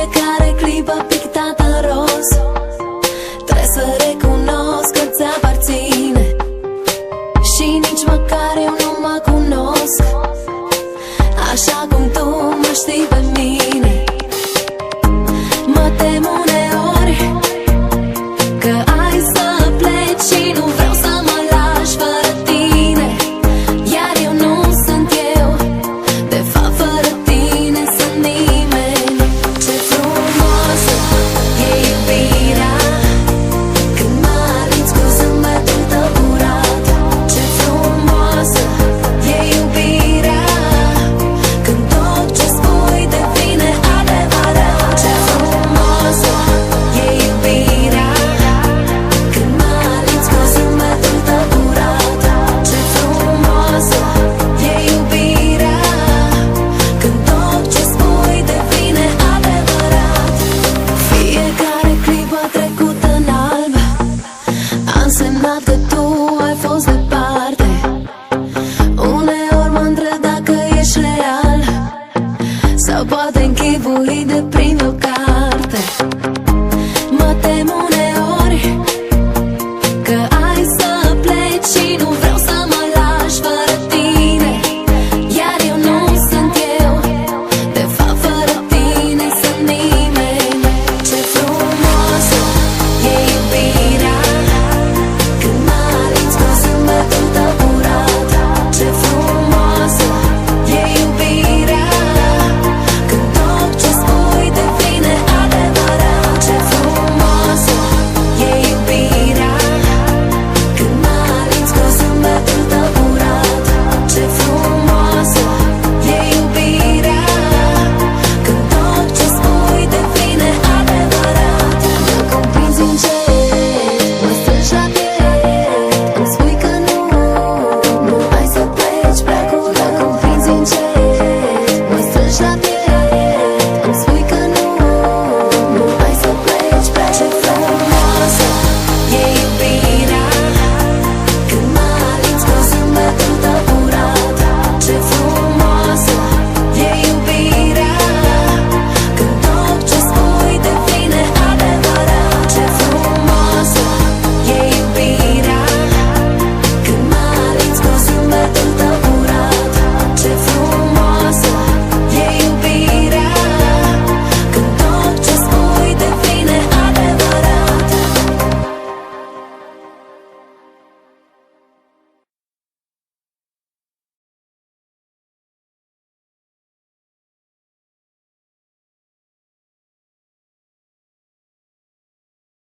Fiecare clipă pictată în roz, trebuie să recunosc că ți-aparține. Și nici măcar eu nu mă cunosc așa cum tu mă știi pe mine. Mă tem uneori că ai să pleci și nu vreau să mă lași fără tine. Iar eu nu sunt eu, de fapt fără tine sunt nimeni. Ce frumoasă e iubirea când mă alinți cu zâmbetul tău curat. Ce frumoasă e iubirea când tot ce spui devine adevărat. Ce frumoasă e iubirea când mă alinți cu zâmbetul tău curat. Ce frumoasă e iubirea când tot ce spui devine adevărat. Fiecare clipă trecută în alb a însemnat că tu ai fost departe. Uneori mă întreb dacă ești real sau poate închipui de prin o carte. Mă tem uneori